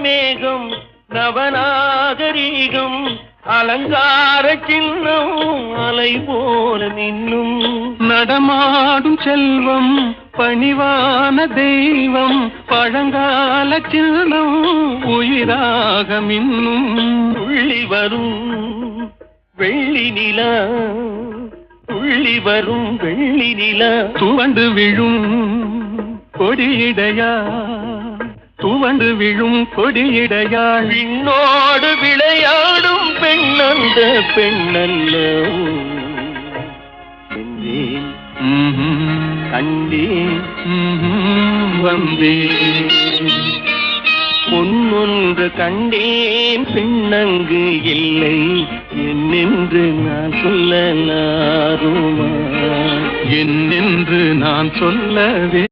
மேகம் நவநாகரீகம் அலங்கார சின்னம் அலை போல மின்னும் நடமாடும் செல்வம் பணிவான தெய்வம் பழங்கால சின்னம் உயிராக மின்னும் துள்ளி வரும் வெள்ளி நிலா துள்ளி வரும் வெள்ளி நிலா துவண்டு விழும் கொடியிடையா துவண்டு விழும் கொடியிடையாள் விண்ணோடு விளையாடும் பெண்ணந்த பெண்ணல்ல என்றேன் கண்டேன் வந்தேன் பொன்னொன்று கண்டேன் பெண்ணங்கு இல்லை என்னென்று நான் சொல்லலாருமா என்னென்று நான் சொல்லவே